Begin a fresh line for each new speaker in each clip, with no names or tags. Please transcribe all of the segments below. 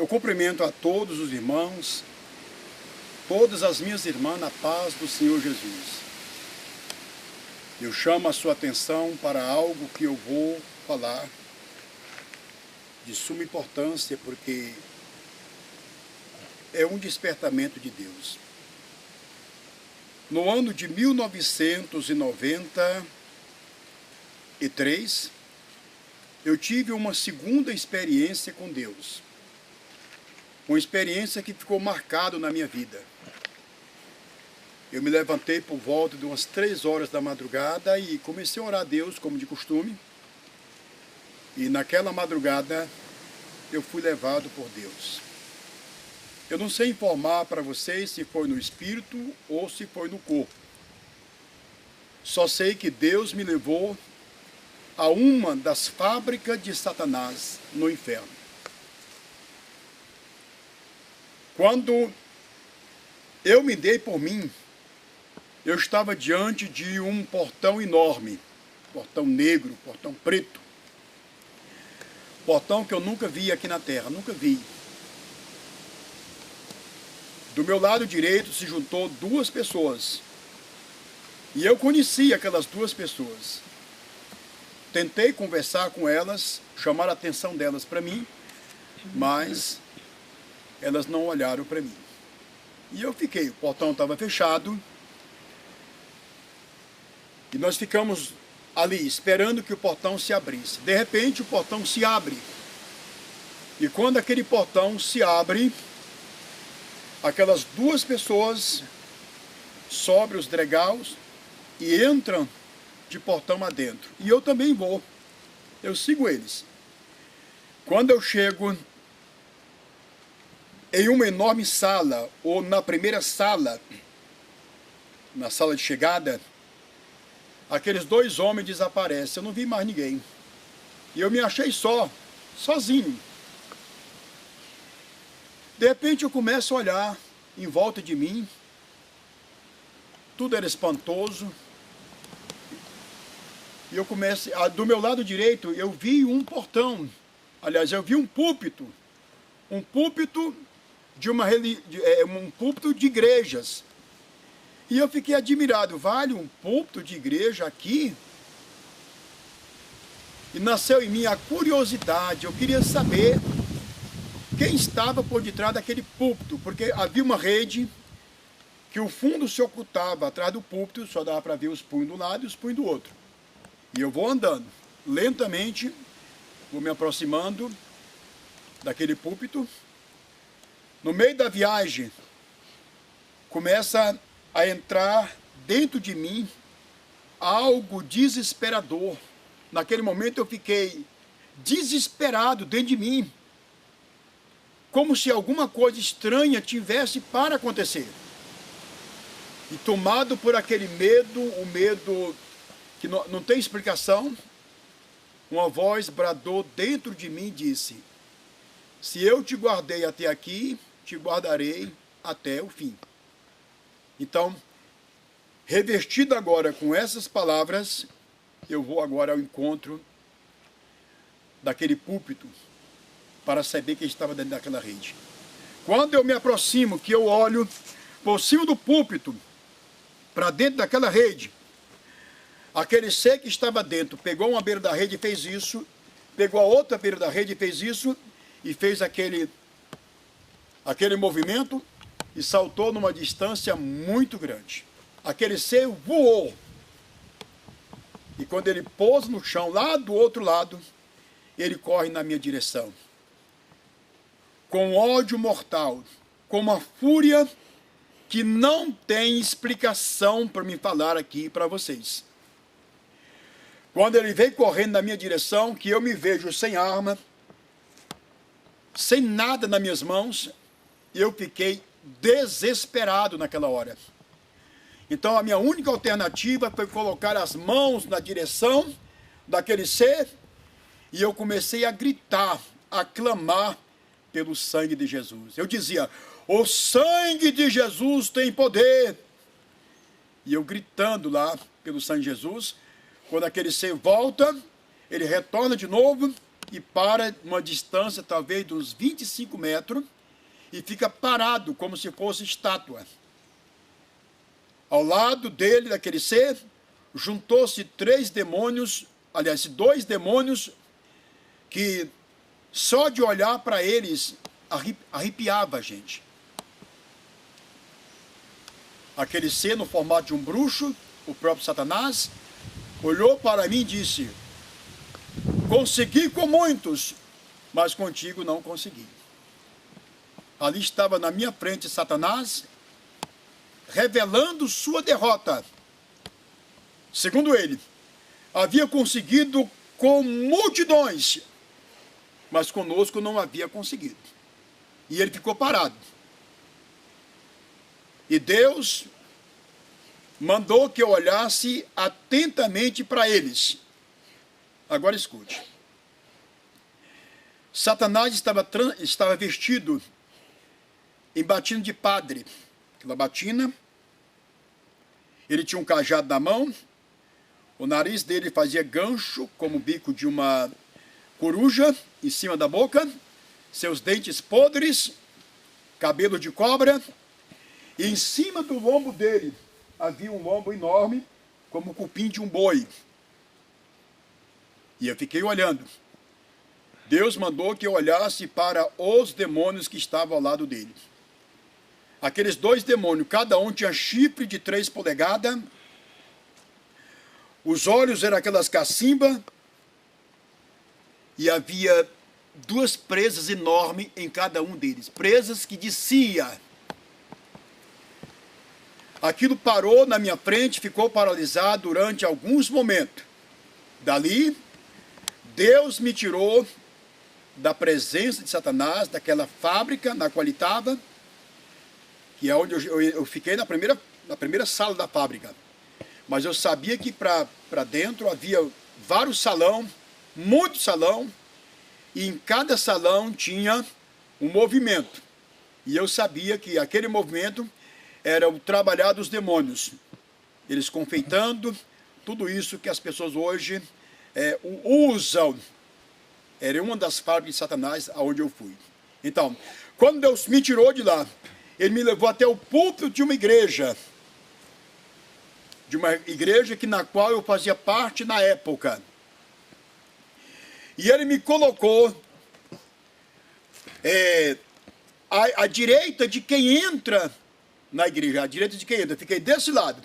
Eu cumprimento a todos os irmãos, todas as minhas irmãs, na paz do Senhor Jesus. Eu chamo a sua atenção para algo que eu vou falar de suma importância, porque é um despertamento de Deus. No ano de 1993, eu tive uma segunda experiência com Deus. Uma experiência que ficou marcada na minha vida. Eu me levantei por volta de umas 3 horas da madrugada e comecei a orar a Deus, como de costume. E naquela madrugada, eu fui levado por Deus. Eu não sei informar para vocês se foi no espírito ou se foi no corpo. Só sei que Deus me levou a uma das fábricas de Satanás no inferno. Quando eu me dei por mim, eu estava diante de um portão enorme, portão negro, portão preto. Portão que eu nunca vi aqui na terra, nunca vi. Do meu lado direito se juntou 2 pessoas. E eu conheci aquelas 2 pessoas. Tentei conversar com elas, chamar a atenção delas para mim, mas elas não olharam para mim. E eu fiquei, o portão estava fechado. E nós ficamos ali, esperando que o portão se abrisse. De repente, o portão se abre. E quando aquele portão se abre, aquelas 2 pessoas sobem os degraus e entram de portão adentro. E eu também vou. Eu sigo eles. Quando eu chego em uma enorme sala, ou na primeira sala, na sala de chegada, aqueles 2 homens desaparecem. Eu não vi mais ninguém. E eu me achei sozinho. De repente eu começo a olhar em volta de mim. Tudo era espantoso. E eu começo, do meu lado direito, eu vi um portão. Aliás, eu vi um púlpito. Um púlpito um púlpito de igrejas. E eu fiquei admirado. Vale um púlpito de igreja aqui? E nasceu em mim a curiosidade. Eu queria saber quem estava por detrás daquele púlpito, porque havia uma rede que o fundo se ocultava atrás do púlpito, só dava para ver os punhos de um lado e os punhos do outro. E eu vou andando, lentamente, vou me aproximando daquele púlpito. No meio da viagem, começa a entrar dentro de mim algo desesperador. Naquele momento eu fiquei desesperado dentro de mim, como se alguma coisa estranha tivesse para acontecer. E tomado por aquele medo, o medo que não tem explicação, uma voz bradou dentro de mim e disse: se eu te guardei até aqui, te guardarei até o fim. Então, revestido agora com essas palavras, eu vou agora ao encontro daquele púlpito para saber quem estava dentro daquela rede. Quando eu me aproximo, que eu olho por cima do púlpito, para dentro daquela rede, aquele ser que estava dentro pegou uma beira da rede e fez isso, pegou a outra beira da rede e fez isso, e fez aquele movimento e saltou numa distância muito grande. Aquele ser voou. E quando ele pousa no chão, lá do outro lado, ele corre na minha direção. Com ódio mortal, com uma fúria que não tem explicação para me falar aqui para vocês. Quando ele veio correndo na minha direção, que eu me vejo sem arma, sem nada nas minhas mãos, eu fiquei desesperado naquela hora. Então a minha única alternativa foi colocar as mãos na direção daquele ser, e eu comecei a gritar, a clamar pelo sangue de Jesus. Eu dizia: o sangue de Jesus tem poder. E eu gritando lá pelo sangue de Jesus. Quando aquele ser volta, ele retorna de novo, e para uma distância talvez de uns 25 metros e fica parado como se fosse estátua. Ao lado dele, daquele ser, juntou-se 3 demônios, aliás, 2 demônios que só de olhar para eles arrepiava a gente. Aquele ser no formato de um bruxo, o próprio Satanás, olhou para mim e disse: consegui com muitos, mas contigo não consegui. Ali estava na minha frente Satanás, revelando sua derrota. Segundo ele, havia conseguido com multidões, mas conosco não havia conseguido. E ele ficou parado. E Deus mandou que eu olhasse atentamente para eles. Agora escute. Satanás estava vestido em batina de padre. Aquela batina. Ele tinha um cajado na mão. O nariz dele fazia gancho, como o bico de uma coruja, em cima da boca. Seus dentes podres, cabelo de cobra. E em cima do lombo dele havia um lombo enorme, como o cupim de um boi. E eu fiquei olhando. Deus mandou que eu olhasse para os demônios que estavam ao lado dele. Aqueles 2 demônios, cada um tinha chifre de 3 polegadas. Os olhos eram aquelas cacimbas. E havia 2 presas enormes em cada um deles. Presas que descia. Aquilo parou na minha frente, ficou paralisado durante alguns momentos. Dali, Deus me tirou da presença de Satanás, daquela fábrica na qual ele estava, que é onde eu fiquei na primeira sala da fábrica. Mas eu sabia que para dentro havia vários salões, muitos salões, e em cada salão tinha um movimento. E eu sabia que aquele movimento era o trabalhar dos demônios. Eles confeitando tudo isso que as pessoas hoje usam. Era uma das fábricas de Satanás aonde eu fui. Então, quando Deus me tirou de lá, Ele me levou até o púlpito de uma igreja. De uma igreja na qual eu fazia parte na época. E Ele me colocou à direita de quem entra na igreja, à direita de quem entra. Eu fiquei desse lado.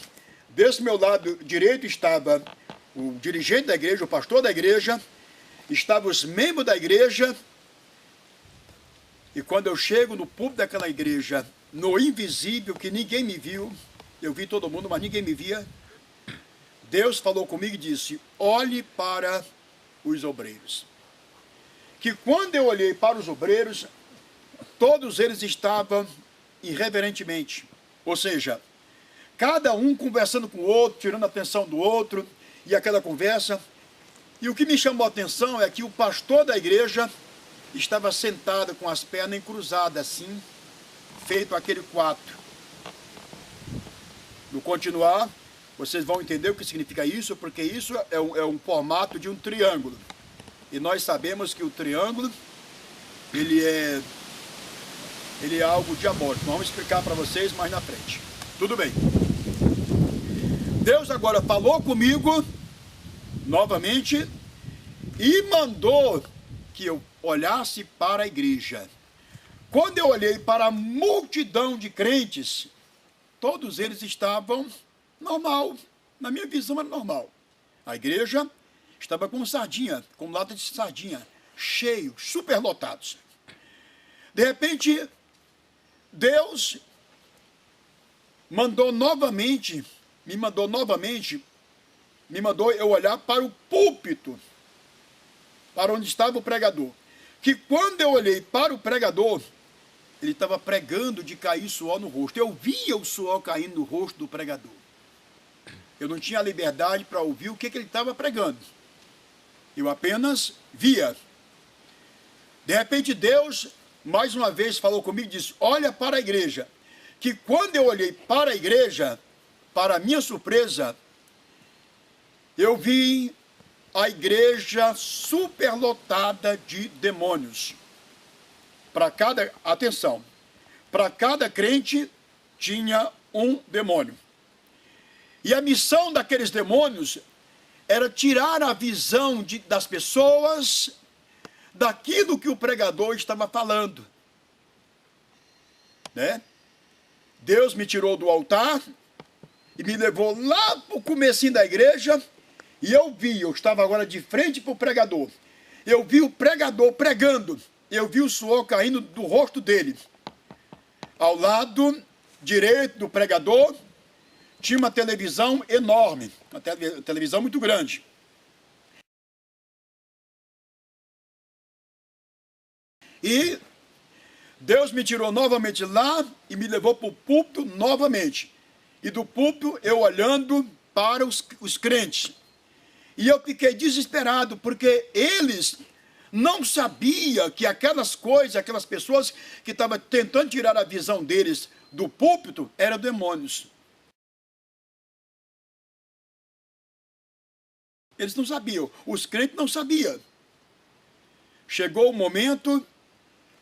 Desse meu lado direito estava o dirigente da igreja, o pastor da igreja, estavam os membros da igreja. E quando eu chego no púlpito daquela igreja, no invisível, que ninguém me viu, eu vi todo mundo, mas ninguém me via, Deus falou comigo e disse: olhe para os obreiros. Que quando eu olhei para os obreiros, todos eles estavam irreverentemente, ou seja, cada um conversando com o outro, tirando a atenção do outro, e aquela conversa. E o que me chamou a atenção é que o pastor da igreja estava sentado com as pernas cruzadas assim, feito aquele 4. No continuar, vocês vão entender o que significa isso, porque isso é um formato de um triângulo. E nós sabemos que o triângulo, ele é algo diabólico. Vamos explicar para vocês mais na frente. Tudo bem. Deus agora falou comigo novamente e mandou que eu olhasse para a igreja. Quando eu olhei para a multidão de crentes, todos eles estavam normal. Na minha visão era normal. A igreja estava com sardinha, com lata de sardinha, cheio, superlotados. De repente, Deus me mandou eu olhar para o púlpito, para onde estava o pregador. Que quando eu olhei para o pregador, ele estava pregando de cair suor no rosto. Eu via o suor caindo no rosto do pregador. Eu não tinha liberdade para ouvir o que ele estava pregando. Eu apenas via. De repente Deus, mais uma vez, falou comigo e disse: olha para a igreja. Que quando eu olhei para a igreja, para minha surpresa, eu vi a igreja superlotada de demônios. Atenção, para cada crente tinha um demônio. E a missão daqueles demônios era tirar a visão das pessoas daquilo que o pregador estava falando. Né? Deus me tirou do altar e me levou lá para o comecinho da igreja e eu estava agora de frente para o pregador. Eu vi o pregador pregando, eu vi o suor caindo do rosto dele. Ao lado direito do pregador tinha uma televisão enorme, uma televisão muito grande. E Deus me tirou novamente lá e me levou para o púlpito novamente. E do púlpito eu olhando para os crentes. E eu fiquei desesperado, porque eles não sabiam que aquelas coisas, aquelas pessoas que estavam tentando tirar a visão deles do púlpito, eram demônios. Eles não sabiam, os crentes não sabiam. Chegou o momento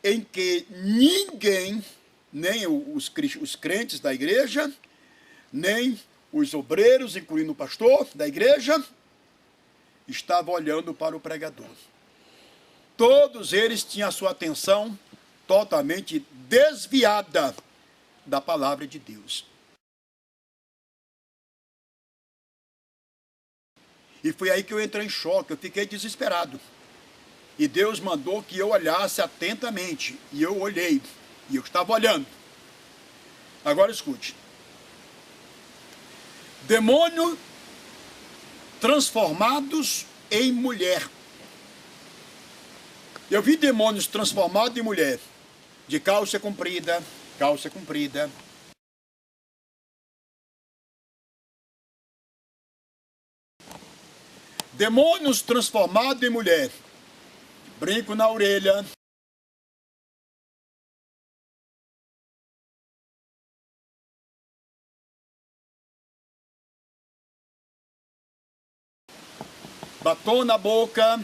em que ninguém, nem os crentes da igreja, nem os obreiros, incluindo o pastor da igreja, estavam olhando para o pregador. Todos eles tinham a sua atenção totalmente desviada da palavra de Deus. E foi aí que eu entrei em choque, eu fiquei desesperado. E Deus mandou que eu olhasse atentamente. E eu olhei. E eu estava olhando. Agora escute. Demônio transformados em mulher. Eu vi demônios transformados em mulher. De calça comprida. Demônios transformados em mulher. Brinco na orelha. Batom na boca.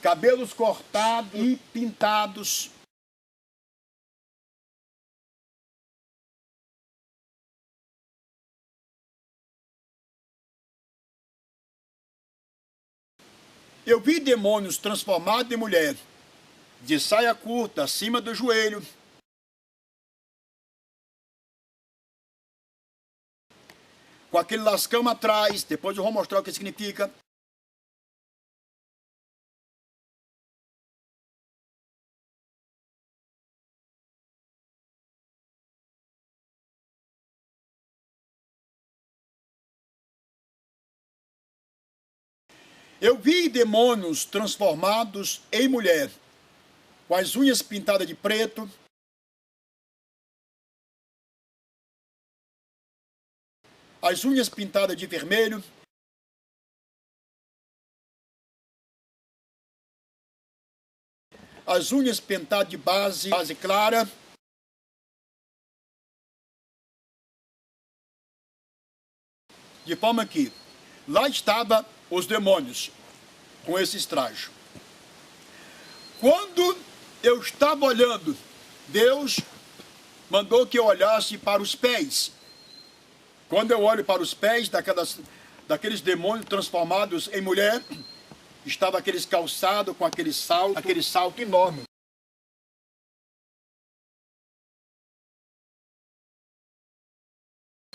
Cabelos cortados e pintados. Eu vi demônios transformados em mulher, de saia curta, acima do joelho. Com aquele lascão atrás, depois eu vou mostrar o que significa. Eu vi demônios transformados em mulher, com as unhas pintadas de preto, as unhas pintadas de vermelho, as unhas pintadas de base clara, de forma que lá estava os demônios com esses trajes. Quando eu estava olhando, Deus mandou que eu olhasse para os pés. Quando eu olho para os pés daqueles demônios transformados em mulher, estava aqueles calçados com aquele salto enorme.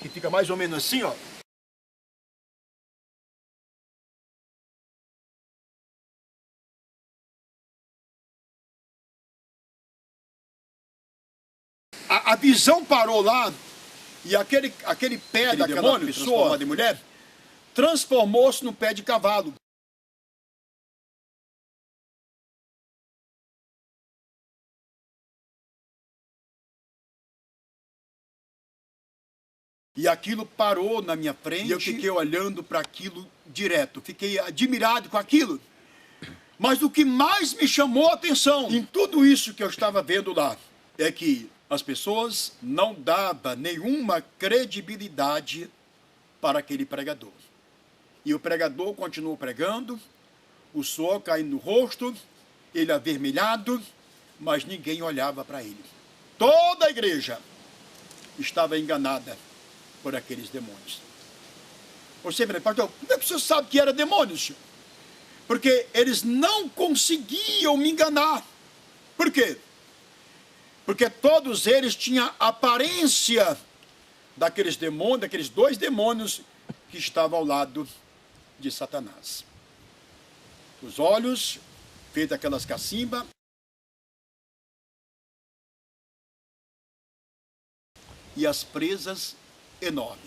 Que fica mais ou menos assim, ó. A visão parou lá e aquele pé daquela pessoa de mulher transformou-se no pé de cavalo. E aquilo parou na minha frente e eu fiquei olhando para aquilo direto. Fiquei admirado com aquilo. Mas o que mais me chamou a atenção em tudo isso que eu estava vendo lá é que as pessoas não davam nenhuma credibilidade para aquele pregador. E o pregador continuou pregando, o suor caindo no rosto, ele avermelhado, mas ninguém olhava para ele. Toda a igreja estava enganada por aqueles demônios. Você me pastor, como é que você sabe que era demônios? Porque eles não conseguiam me enganar. Por quê? Porque todos eles tinham a aparência daqueles demônios, daqueles dois demônios que estavam ao lado de Satanás. Os olhos, feitos aquelas cacimbas, e as presas enormes.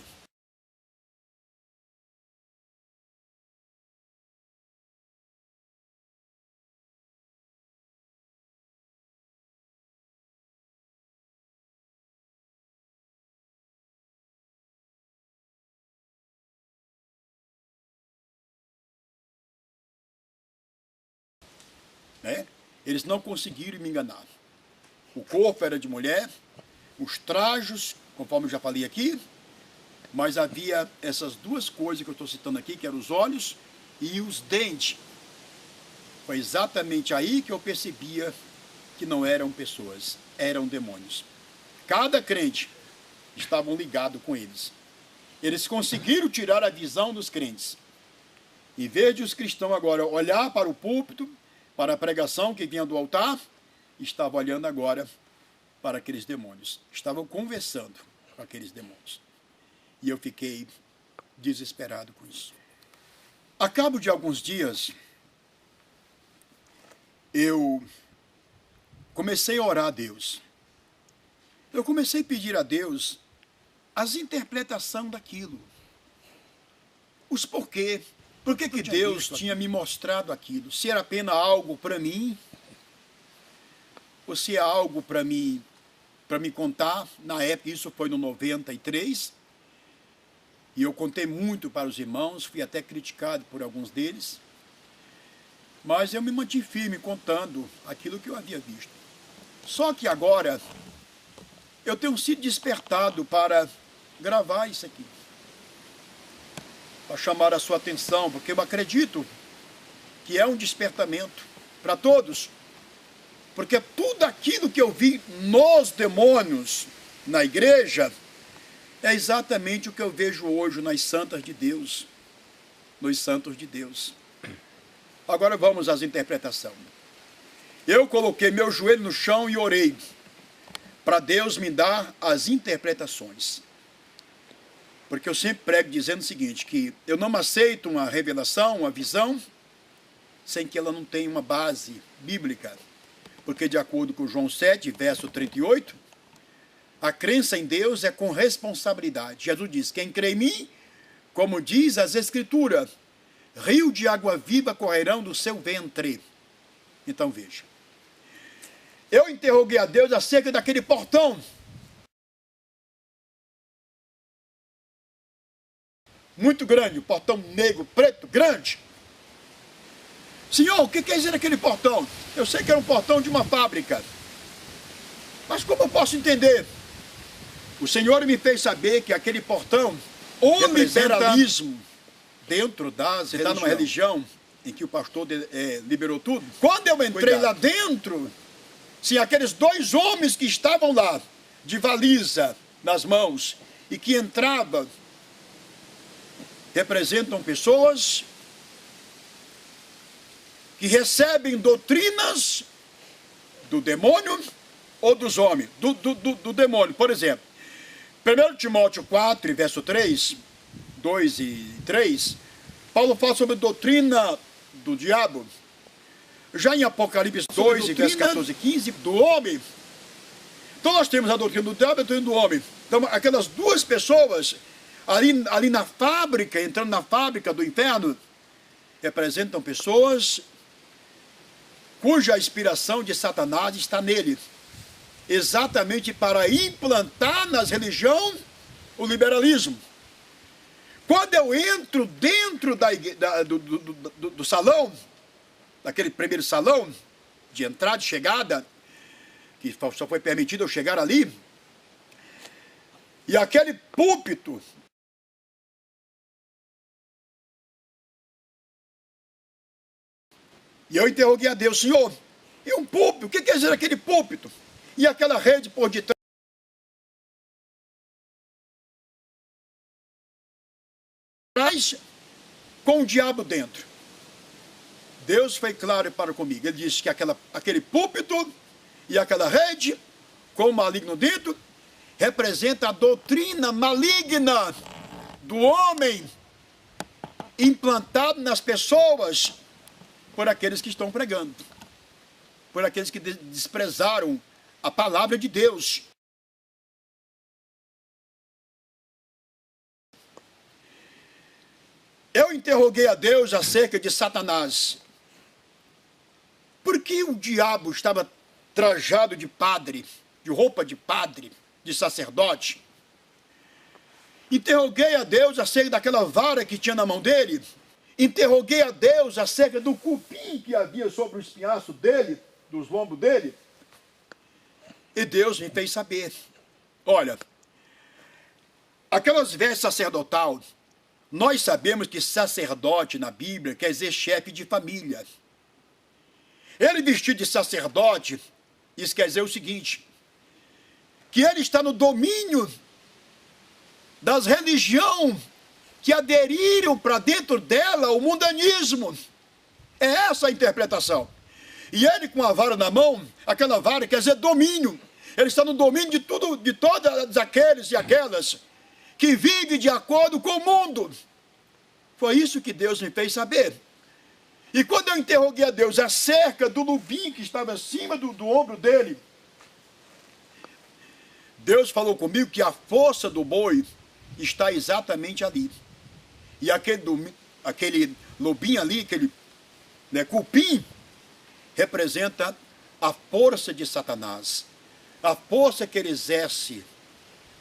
Né? Eles não conseguiram me enganar. O corpo era de mulher, os trajos, conforme eu já falei aqui, mas havia essas duas coisas que eu estou citando aqui, que eram os olhos e os dentes. Foi exatamente aí que eu percebia que não eram pessoas, eram demônios. Cada crente estavam ligados com eles. Eles conseguiram tirar a visão dos crentes. Em vez de os cristãos agora olhar para o púlpito, para a pregação que vinha do altar, estavam olhando agora para aqueles demônios. Estavam conversando com aqueles demônios. E eu fiquei desesperado com isso. A cabo de alguns dias, eu comecei a orar a Deus. Eu comecei a pedir a Deus as interpretações daquilo. Os porquê. Por que Deus tinha me mostrado aquilo? Se era apenas algo para mim, ou se é algo para me contar. Na época, isso foi no 93, e eu contei muito para os irmãos, fui até criticado por alguns deles, mas eu me mantive firme contando aquilo que eu havia visto. Só que agora, eu tenho sido despertado para gravar isso aqui, para chamar a sua atenção, porque eu acredito que é um despertamento para todos, porque tudo aquilo que eu vi nos demônios, na igreja, é exatamente o que eu vejo hoje nas santas de Deus, nos santos de Deus. Agora vamos às interpretações. Eu coloquei meu joelho no chão e orei para Deus me dar as interpretações. Porque eu sempre prego dizendo o seguinte, que eu não aceito uma revelação, uma visão, sem que ela não tenha uma base bíblica. Porque de acordo com João 7, verso 38, a crença em Deus é com responsabilidade. Jesus diz, quem crê em mim, como diz as Escrituras, rio de água viva correrão do seu ventre. Então veja, eu interroguei a Deus acerca daquele portão. Muito grande, um portão negro, preto, grande. Senhor, o que quer dizer aquele portão? Eu sei que era um portão de uma fábrica. Mas como eu posso entender? O Senhor me fez saber que aquele portão, o liberalismo dentro das religiões. Você está numa religião em que o pastor liberou tudo? Quando eu entrei lá dentro, sim, aqueles dois homens que estavam lá, de valisa nas mãos, e que entravam, representam pessoas que recebem doutrinas do demônio ou dos homens, do demônio. Por exemplo, 1 Timóteo 4, verso 3, 2 e 3, Paulo fala sobre a doutrina do diabo. Já em Apocalipse 2, verso 14 e 15, do homem. Então nós temos a doutrina do diabo e a doutrina do homem. Então aquelas duas pessoas ali na fábrica, entrando na fábrica do inferno, representam pessoas cuja inspiração de Satanás está nele, exatamente para implantar nas religiões o liberalismo. Quando eu entro dentro do salão, daquele primeiro salão, de entrada e chegada, que só foi permitido eu chegar ali, e aquele púlpito, e eu interroguei a Deus, Senhor, e um púlpito, o que quer dizer aquele púlpito? E aquela rede por detrás, com o diabo dentro. Deus foi claro para comigo. Ele disse que aquele púlpito e aquela rede, com o maligno dentro, representa a doutrina maligna do homem implantado nas pessoas por aqueles que estão pregando, por aqueles que desprezaram a palavra de Deus. Eu interroguei a Deus acerca de Satanás. Por que o diabo estava trajado de padre, de roupa de padre, de sacerdote? Interroguei a Deus acerca daquela vara que tinha na mão dele. Interroguei a Deus acerca do cupim que havia sobre o espinhaço dele, dos lombos dele. E Deus me fez saber. Olha, aquelas vestes sacerdotal, nós sabemos que sacerdote na Bíblia quer dizer chefe de família. Ele vestido de sacerdote, isso quer dizer o seguinte, que ele está no domínio das religiões que aderiram para dentro dela o mundanismo. É essa a interpretação. E ele com a vara na mão, aquela vara quer dizer domínio. Ele está no domínio de tudo, de todos aqueles e aquelas que vivem de acordo com o mundo. Foi isso que Deus me fez saber. E quando eu interroguei a Deus acerca do lubim que estava acima do ombro dele, Deus falou comigo que a força do boi está exatamente ali. E aquele lobinho ali, aquele cupim, representa a força de Satanás. A força que ele exerce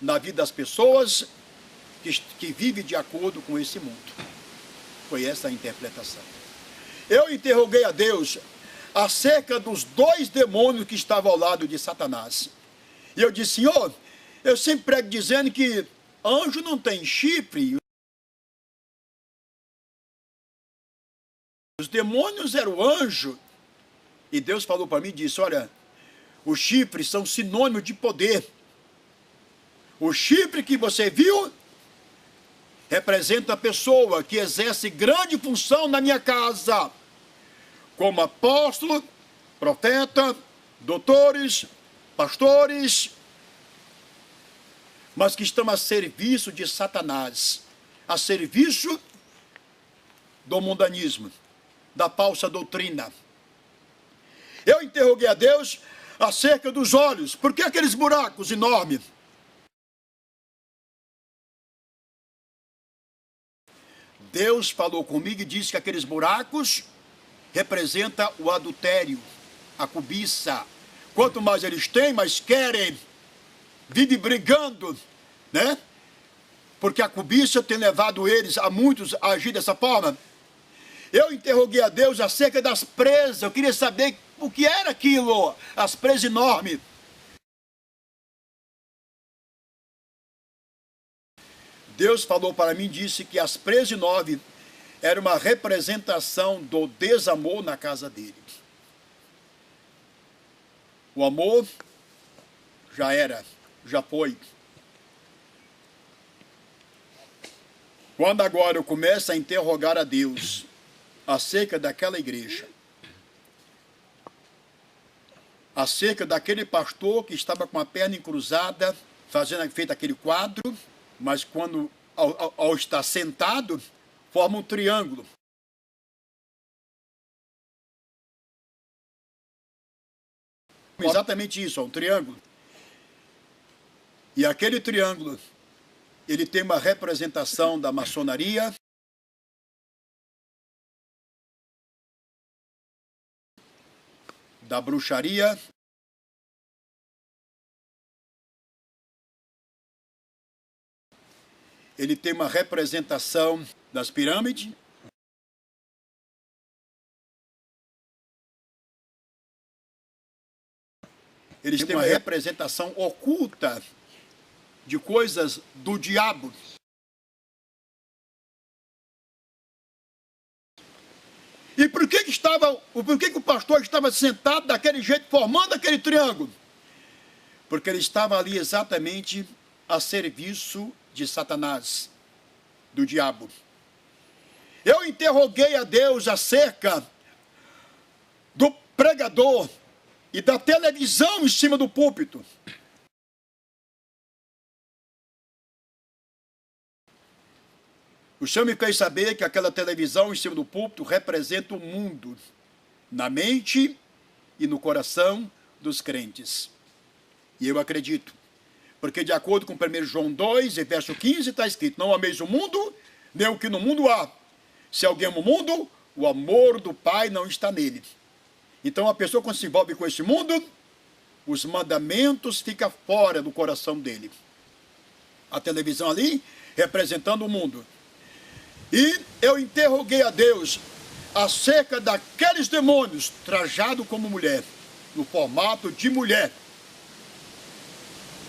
na vida das pessoas que vivem de acordo com esse mundo. Foi essa a interpretação. Eu interroguei a Deus acerca dos 2 demônios que estavam ao lado de Satanás. E eu disse, Senhor, eu sempre prego dizendo que anjo não tem chifre. Os demônios eram anjo. E Deus falou para mim e disse, olha, os chifres são sinônimo de poder. O chifre que você viu representa a pessoa que exerce grande função na minha casa, como apóstolo, profeta, doutores, pastores, mas que estão a serviço de Satanás, a serviço do mundanismo, da falsa doutrina. Eu interroguei a Deus acerca dos olhos. Por que aqueles buracos enormes? Deus falou comigo e disse que aqueles buracos representam o adultério, a cobiça. Quanto mais eles têm, mais querem. Vivem brigando, né? Porque a cobiça tem levado eles, a muitos, a agir dessa forma. Eu interroguei a Deus acerca das presas. Eu queria saber o que era aquilo, as presas enormes. Deus falou para mim e disse que as presas enormes eram uma representação do desamor na casa dele. O amor já era, já foi. Quando agora eu começo a interrogar a Deus acerca daquela igreja, acerca daquele pastor que estava com a perna encruzada, feito aquele quadro, mas quando, ao estar sentado, forma um triângulo. Exatamente isso, um triângulo. E aquele triângulo, ele tem uma representação da maçonaria, da bruxaria, ele tem uma representação das pirâmides. Eles têm uma representação oculta de coisas do diabo. E por que o pastor estava sentado daquele jeito, formando aquele triângulo? Porque ele estava ali exatamente a serviço de Satanás, do diabo. Eu interroguei a Deus acerca do pregador e da televisão em cima do púlpito. O Senhor me fez saber que aquela televisão em cima do púlpito representa o mundo, na mente e no coração dos crentes. E eu acredito, porque de acordo com 1 João 2, e verso 15, está escrito: não ameis o mundo, nem o que no mundo há. Se alguém ama o mundo, o amor do Pai não está nele. Então a pessoa, quando se envolve com esse mundo, os mandamentos ficam fora do coração dele. A televisão ali, representando o mundo. E eu interroguei a Deus acerca daqueles demônios trajados como mulher, no formato de mulher.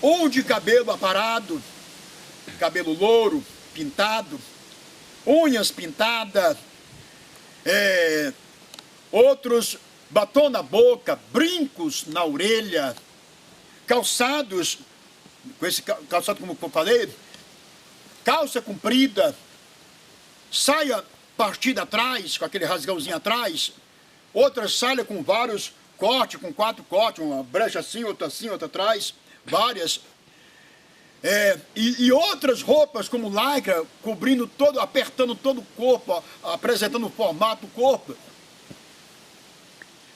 Um de cabelo aparado, cabelo louro, pintado, unhas pintadas, outros batom na boca, brincos na orelha, calçados, com esse calçado como eu falei, calça comprida, saia partida atrás, com aquele rasgãozinho atrás, outra saia com vários cortes, com 4 cortes, uma brecha assim, outra atrás, várias. E outras roupas como lycra, cobrindo todo, apertando todo o corpo, apresentando o formato do corpo.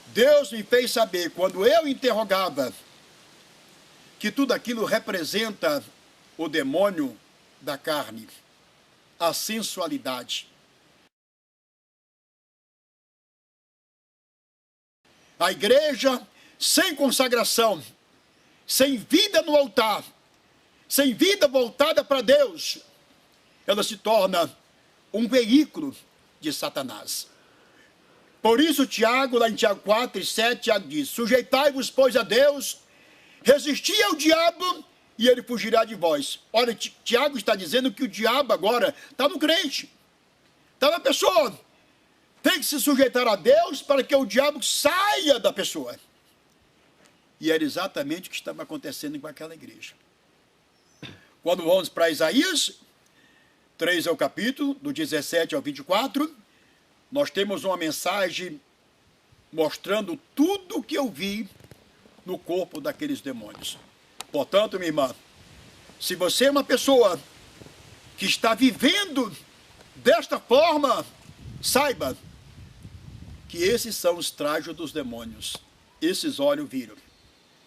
Deus me fez saber, quando eu interrogava, que tudo aquilo representa o demônio da carne, a sensualidade. A igreja sem consagração, sem vida no altar, sem vida voltada para Deus, ela se torna um veículo de Satanás. Por isso, Tiago, lá em Tiago 4 e 7, Tiago diz: sujeitai-vos, pois, a Deus, resisti ao diabo, e ele fugirá de vós. Olha, Tiago está dizendo que o diabo agora está no crente, está na pessoa. Tem que se sujeitar a Deus para que o diabo saia da pessoa. E era exatamente o que estava acontecendo com aquela igreja. Quando vamos para Isaías, 3 é o capítulo, do 17 ao 24, nós temos uma mensagem mostrando tudo o que eu vi no corpo daqueles demônios. Portanto, minha irmã, se você é uma pessoa que está vivendo desta forma, saiba que esses são os trajes dos demônios. Esses olhos viram.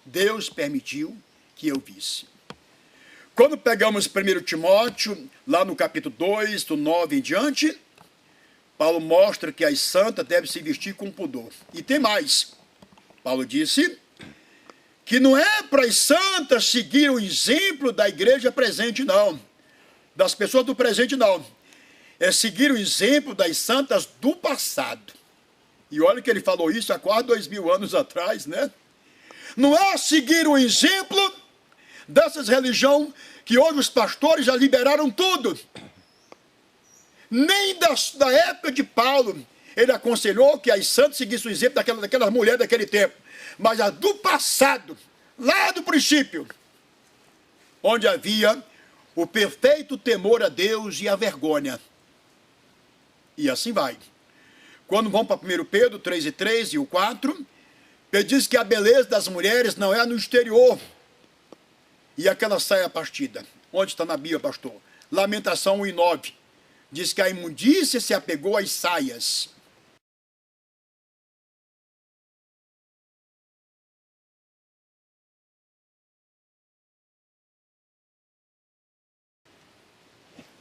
Deus permitiu que eu visse. Quando pegamos 1 Timóteo, lá no capítulo 2, do 9 em diante, Paulo mostra que as santas devem se vestir com pudor. E tem mais. Paulo disse que não é para as santas seguir o exemplo da igreja presente, não. Das pessoas do presente, não. É seguir o exemplo das santas do passado. E olha que ele falou isso há quase 2000 anos atrás, né? Não é seguir o exemplo dessas religiões que hoje os pastores já liberaram tudo. Nem da época de Paulo ele aconselhou que as santas seguissem o exemplo daquelas mulheres daquele tempo. Mas a do passado, lá do princípio, onde havia o perfeito temor a Deus e a vergonha. E assim vai. Quando vão para 1 Pedro 3 e 3 e o 4, ele diz que a beleza das mulheres não é no exterior. E aquela saia partida. Onde está na Bíblia, pastor? Lamentação 1 e 9. Diz que a imundícia se apegou às saias.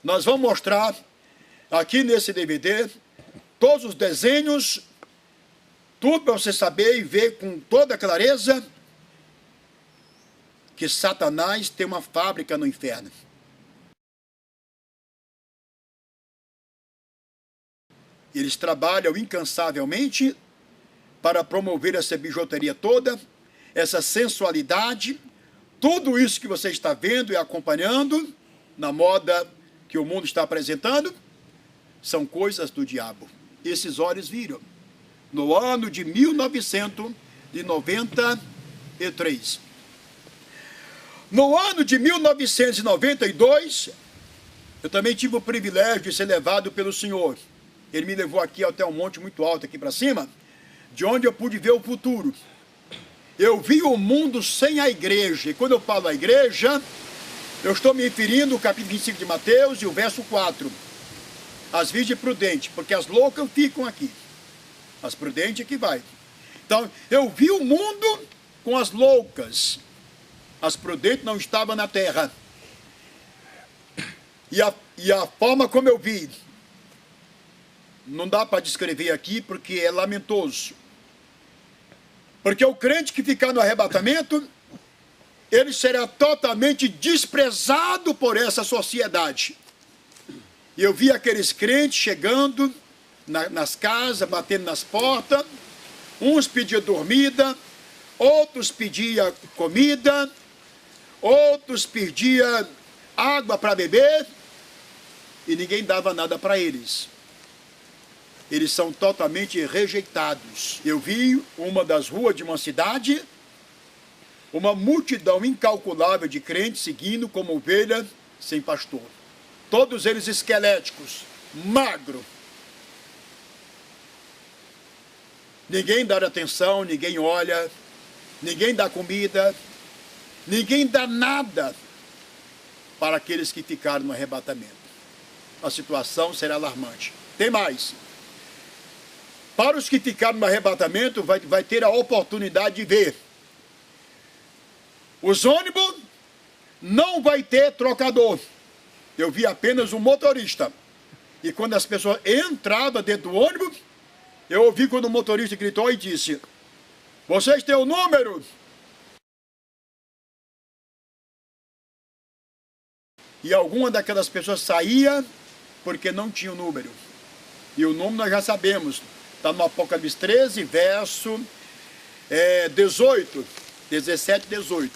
Nós vamos mostrar aqui nesse DVD todos os desenhos, tudo para você saber e ver com toda clareza que Satanás tem uma fábrica no inferno. Eles trabalham incansavelmente para promover essa bijuteria toda, essa sensualidade, tudo isso que você está vendo e acompanhando na moda que o mundo está apresentando, são coisas do diabo. Esses olhos viram. No ano de 1993. No ano de 1992, eu também tive o privilégio de ser levado pelo Senhor. Ele me levou aqui até um monte muito alto, aqui para cima, de onde eu pude ver o futuro. Eu vi o mundo sem a igreja. E quando eu falo a igreja, eu estou me referindo ao capítulo 25 de Mateus e o verso 4. As virgens prudentes, porque as loucas ficam aqui. As prudentes é que vai. Então, eu vi o mundo com as loucas. As prudentes não estavam na terra. E a forma como eu vi, não dá para descrever aqui, porque é lamentoso. Porque o crente que ficar no arrebatamento, ele será totalmente desprezado por essa sociedade. E eu vi aqueles crentes chegando nas casas, batendo nas portas, uns pediam dormida, outros pediam comida, outros pediam água para beber, e ninguém dava nada para eles. Eles são totalmente rejeitados. Eu vi uma das ruas de uma cidade, uma multidão incalculável de crentes seguindo como ovelha sem pastor. Todos eles esqueléticos, magro. Ninguém dá atenção, ninguém olha, ninguém dá comida, ninguém dá nada para aqueles que ficaram no arrebatamento. A situação será alarmante. Tem mais. Para os que ficaram no arrebatamento, vai ter a oportunidade de ver. Os ônibus não vai ter trocador. Eu vi apenas um motorista. E quando as pessoas entravam dentro do ônibus, eu ouvi quando o motorista gritou e disse: "Vocês têm o número?" E alguma daquelas pessoas saía porque não tinha o número. E o número nós já sabemos. Está no Apocalipse 13, verso 18, 17, 18.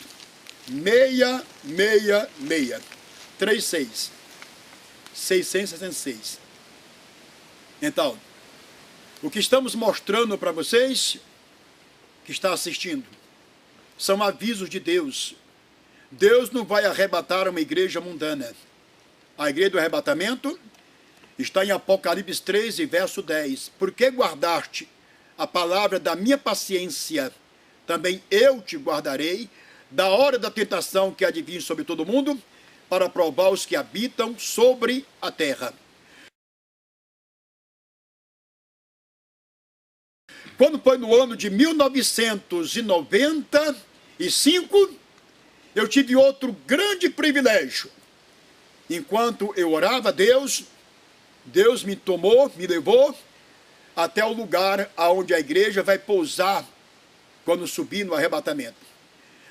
666. 36. 666. Então, o que estamos mostrando para vocês, que está assistindo, são avisos de Deus. Deus não vai arrebatar uma igreja mundana. A igreja do arrebatamento está em Apocalipse 13, verso 10. Porque guardaste a palavra da minha paciência, também eu te guardarei, da hora da tentação que há de vir sobre todo mundo, para provar os que habitam sobre a terra. Quando foi no ano de 1995, eu tive outro grande privilégio. Enquanto eu orava a Deus, Deus me tomou, me levou até o lugar aonde a igreja vai pousar quando subir no arrebatamento.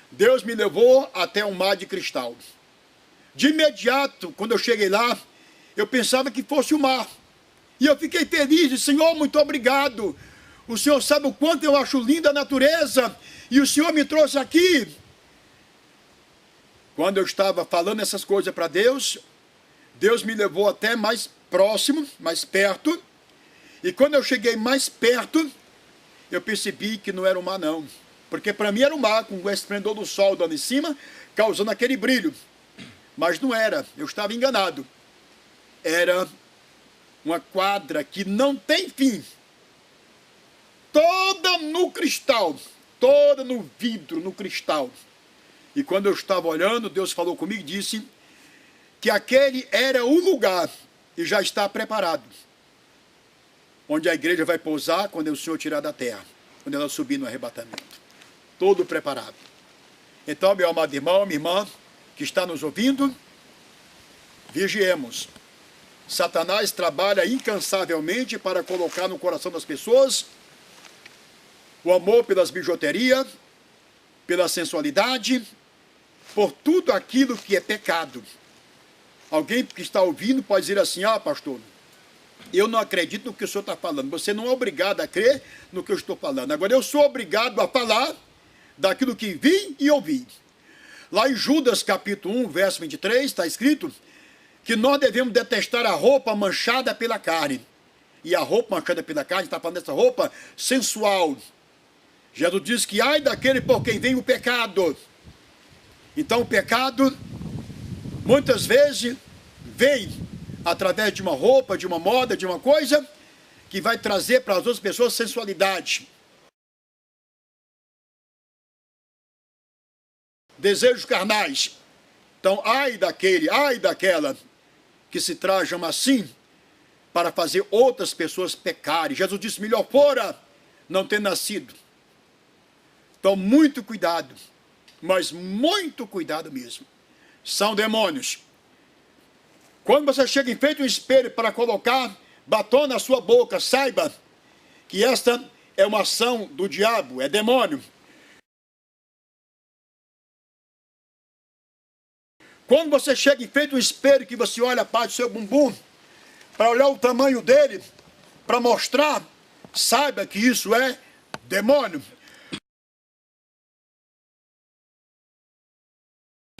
Deus me levou até um mar de cristal. De imediato, quando eu cheguei lá, eu pensava que fosse o mar. E eu fiquei feliz, disse: Senhor, muito obrigado. O Senhor sabe o quanto eu acho linda a natureza, e o Senhor me trouxe aqui. Quando eu estava falando essas coisas para Deus, Deus me levou até mais próximo, mais perto. E quando eu cheguei mais perto, eu percebi que não era o mar não. Porque para mim era o mar, com o esplendor do sol dando em cima, causando aquele brilho. Mas não era, eu estava enganado. Era uma quadra que não tem fim. Toda no cristal, toda no vidro, no cristal. E quando eu estava olhando, Deus falou comigo e disse que aquele era o lugar e já está preparado, onde a igreja vai pousar quando o Senhor tirar da terra, quando ela subir no arrebatamento. Todo preparado. Então, meu amado irmão, minha irmã, que está nos ouvindo, vigiemos. Satanás trabalha incansavelmente para colocar no coração das pessoas o amor pelas bijuterias, pela sensualidade, por tudo aquilo que é pecado. Alguém que está ouvindo pode dizer assim: ah, pastor, eu não acredito no que o senhor está falando. Você não é obrigado a crer no que eu estou falando. Agora, eu sou obrigado a falar daquilo que vi e ouvi. Lá em Judas, capítulo 1, verso 23, está escrito que nós devemos detestar a roupa manchada pela carne. E a roupa manchada pela carne, está falando dessa roupa sensual. Jesus diz que ai daquele por quem vem o pecado. Então o pecado, muitas vezes, vem através de uma roupa, de uma moda, de uma coisa, que vai trazer para as outras pessoas sensualidade. Desejos carnais. Então, ai daquele, ai daquela que se trajam assim para fazer outras pessoas pecarem. Jesus disse, melhor fora não ter nascido. Então, muito cuidado, mas muito cuidado mesmo. São demônios. Quando você chega em frente a um espelho para colocar batom na sua boca, saiba que esta é uma ação do diabo, é demônio. Quando você chega em frente a um espelho que você olha a parte do seu bumbum, para olhar o tamanho dele, para mostrar, saiba que isso é demônio.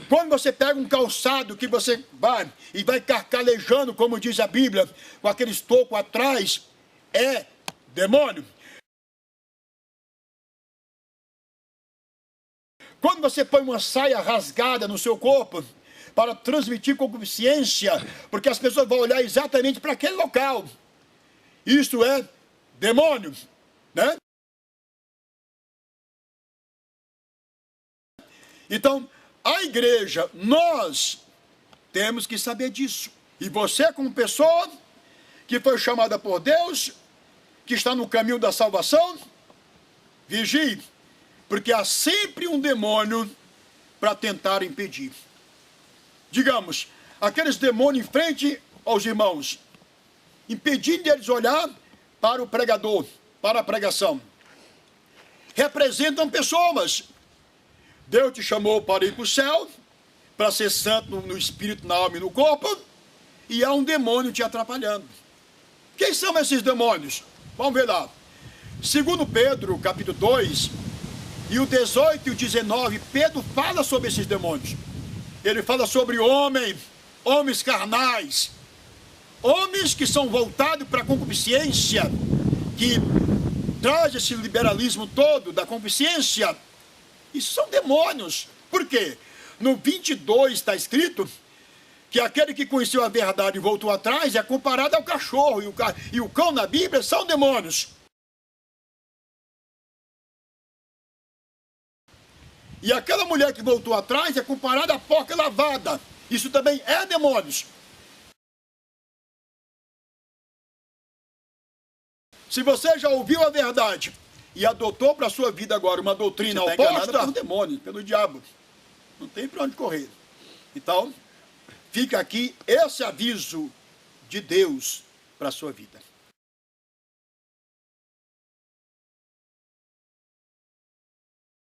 Quando você pega um calçado que você vai e vai carcalejando, como diz a Bíblia, com aquele estoco atrás, é demônio. Quando você põe uma saia rasgada no seu corpo, para transmitir concupiscência, porque as pessoas vão olhar exatamente para aquele local. Isso é demônio, né? Então, a igreja, nós temos que saber disso. E você, como pessoa que foi chamada por Deus, que está no caminho da salvação, vigie, porque há sempre um demônio para tentar impedir. Digamos, aqueles demônios em frente aos irmãos, impedindo eles olhar para o pregador, para a pregação. Representam pessoas. Deus te chamou para ir para o céu, para ser santo no espírito, na alma e no corpo, e há um demônio te atrapalhando. Quem são esses demônios? Vamos ver lá. Segundo Pedro, capítulo 2, e o 18 e o 19, Pedro fala sobre esses demônios. Ele fala sobre homens carnais, homens que são voltados para a concupiscência, que traz esse liberalismo todo da concupiscência. Isso são demônios. Por quê? No 22 está escrito que aquele que conheceu a verdade e voltou atrás é comparado ao cachorro, e o cão na Bíblia são demônios. E aquela mulher que voltou atrás é comparada à porca lavada. Isso também é demônios. Se você já ouviu a verdade e adotou para a sua vida agora uma doutrina oposta, pelo demônio, pelo diabo. Não tem para onde correr. Então, fica aqui esse aviso de Deus para a sua vida.